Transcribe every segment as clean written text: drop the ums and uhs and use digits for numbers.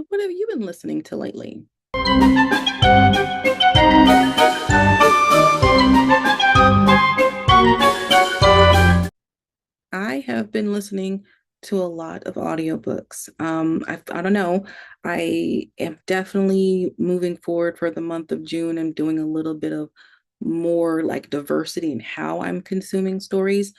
what have you been listening to lately? I have been listening to a lot of audiobooks. I don't know. I am definitely moving forward for the month of June. I'm doing a little bit of more like diversity in how I'm consuming stories,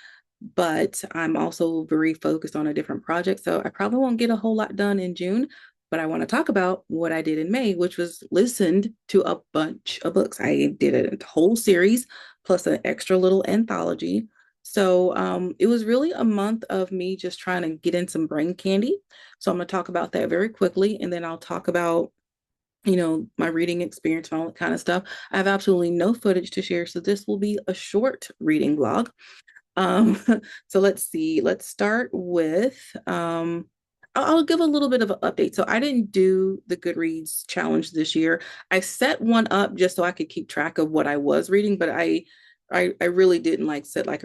but I'm also very focused on a different project. So I probably won't get a whole lot done in June, but I want to talk about what I did in May, which was listened to a bunch of books. I did a whole series plus an extra little anthology. So it was really a month of me just trying to get in some brain candy. So I'm going to talk about that very quickly, and then I'll talk about my reading experience and all that kind of stuff. I have absolutely no footage to share, so this will be a short reading vlog. Um, so let's see. Let's start with I'll give a little bit of an update. So I didn't do the Goodreads challenge this year. I set one up just so I could keep track of what I was reading, but I really didn't like set like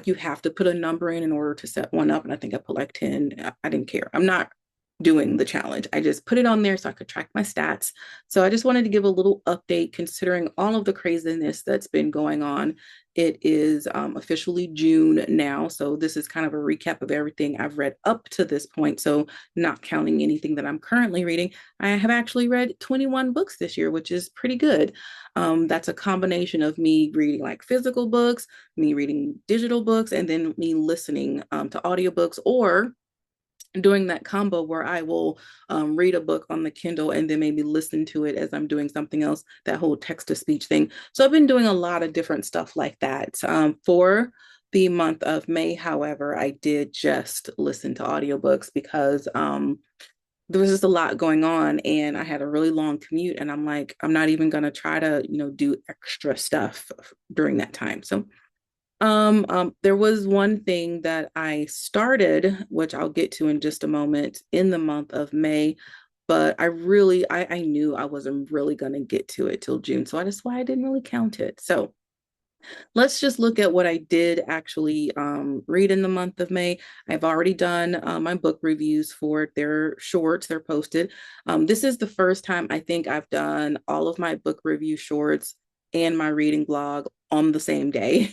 you have to put a number in order to set one up. And I think I put like 10. I didn't care. I'm not doing the challenge. I just put it on there so I could track my stats. So I just wanted to give a little update considering all of the craziness that's been going on. It is officially June now. So this is kind of a recap of everything I've read up to this point. So not counting anything that I'm currently reading, I have actually read 21 books this year, which is pretty good. That's a combination of me reading like physical books, me reading digital books, and then me listening to audiobooks or doing that combo where I will read a book on the Kindle and then maybe listen to it as I'm doing something else, that whole text to speech thing. So I've been doing a lot of different stuff like that. For the month of May, however, I did just listen to audiobooks because there was just a lot going on and I had a really long commute and I'm like, I'm not even going to try to, do extra stuff during that time. So there was one thing that I started, which I'll get to in just a moment, in the month of May, but I knew I wasn't really gonna get to it till June. So that's why I didn't really count it. So let's just look at what I did actually read in the month of May. I've already done my book reviews for it. They're shorts, they're posted. This is the first time I think I've done all of my book review shorts and my reading blog on the same day.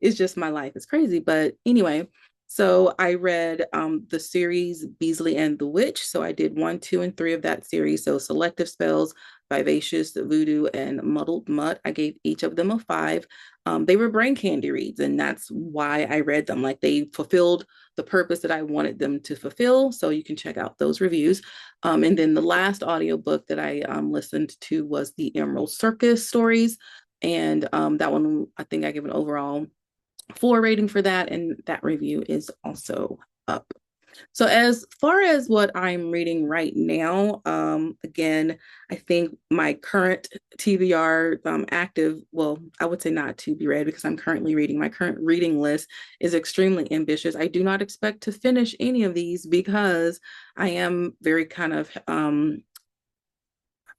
It's just my life. It's crazy. But anyway, so I read the series Beezely and the Witch. So I did one, two, and three of that series. So Selective Spells, Vivacious Voodoo, and Muddled Mutt. I gave each of them a 5. They were brain candy reads, and that's why I read them. Like they fulfilled the purpose that I wanted them to fulfill. So you can check out those reviews. And then the last audiobook that I listened to was the Emeral Circus stories. And that one, I think I give an overall 4 rating for that. And that review is also up. So as far as what I'm reading right now, again, I think my current TBR active, well, I would say not to be read because I'm currently reading. My current reading list is extremely ambitious. I do not expect to finish any of these because I am very kind of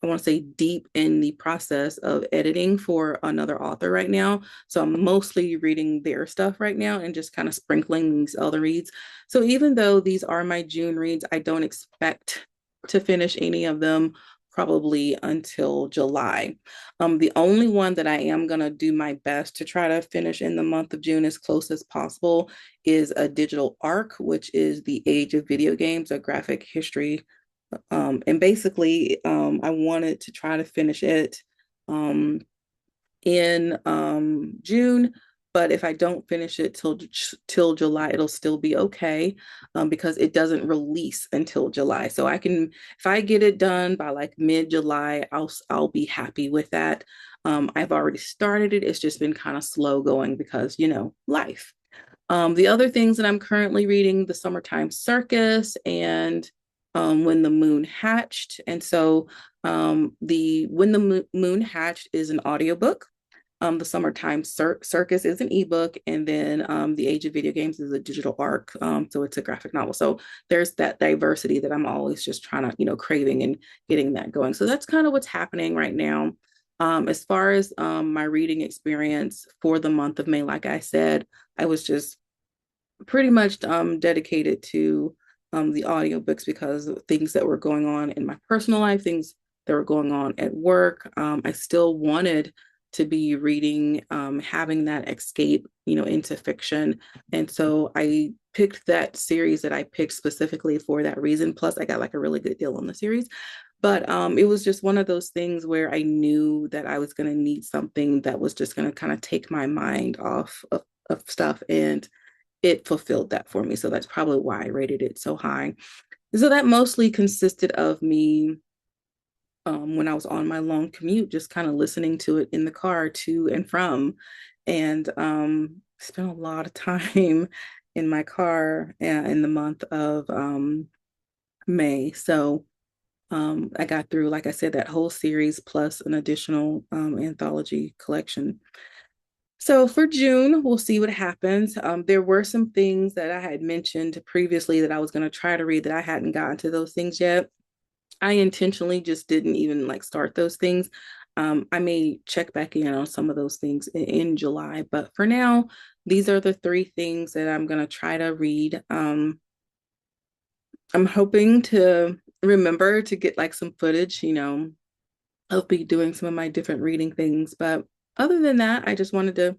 I want to say deep in the process of editing for another author right now. So I'm mostly reading their stuff right now and just kind of sprinkling these other reads. So even though these are my June reads, I don't expect to finish any of them probably until July. The only one that I am going to do my best to try to finish in the month of June as close as possible is a digital arc, which is The Age of Video Games, a graphic history and basically, I wanted to try to finish it in June, but if I don't finish it till July, it'll still be okay because it doesn't release until July. So I can, if I get it done by like mid-July, I'll be happy with that. I've already started it. It's just been kind of slow going because life. The other things that I'm currently reading, the Summertime Circus and When the Moon Hatched. And so the When the Moon Hatched is an audiobook. The Summertime Circus is an ebook, and then The Age of Video Games is a digital arc. So it's a graphic novel. So there's that diversity that I'm always just trying to, craving and getting that going. So that's kind of what's happening right now. As far as my reading experience for the month of May, like I said, I was just pretty much dedicated to the audiobooks because of things that were going on in my personal life, things that were going on at work. I still wanted to be reading, having that escape, into fiction. And so I picked that series that I picked specifically for that reason. Plus, I got like a really good deal on the series. But it was just one of those things where I knew that I was going to need something that was just going to kind of take my mind off of stuff. And it fulfilled that for me. So that's probably why I rated it so high. So that mostly consisted of me when I was on my long commute, just kind of listening to it in the car to and from. And spent a lot of time in my car in the month of May. So I got through, like I said, that whole series plus an additional anthology collection. So for June, we'll see what happens. There were some things that I had mentioned previously that I was going to try to read that I hadn't gotten to those things yet. I intentionally just didn't even like start those things. I may check back in on some of those things in July, but for now, these are the three things that I'm going to try to read. I'm hoping to remember to get like some footage, of me doing some of my different reading things. But other than that, I just wanted to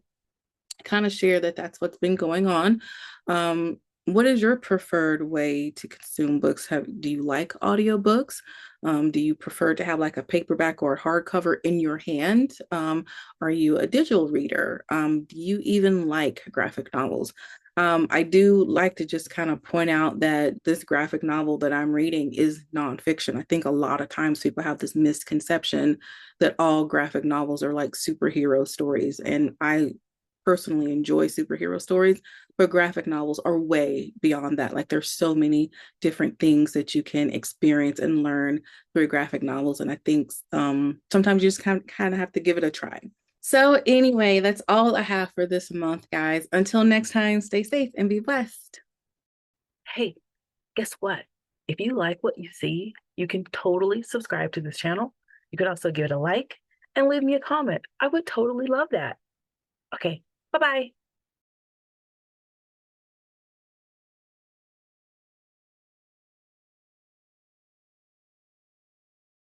kind of share that that's what's been going on. What is your preferred way to consume books? Do you like audiobooks? Do you prefer to have like a paperback or a hardcover in your hand? Are you a digital reader? Do you even like graphic novels? I do like to just kind of point out that this graphic novel that I'm reading is nonfiction. I think a lot of times people have this misconception that all graphic novels are like superhero stories. And I personally enjoy superhero stories, but graphic novels are way beyond that. Like there's so many different things that you can experience and learn through graphic novels. And I think sometimes you just kind of have to give it a try. So anyway, that's all I have for this month, guys. Until next time, stay safe and be blessed. Hey, guess what? If you like what you see, you can totally subscribe to this channel. You could also give it a like and leave me a comment. I would totally love that. Okay, bye bye.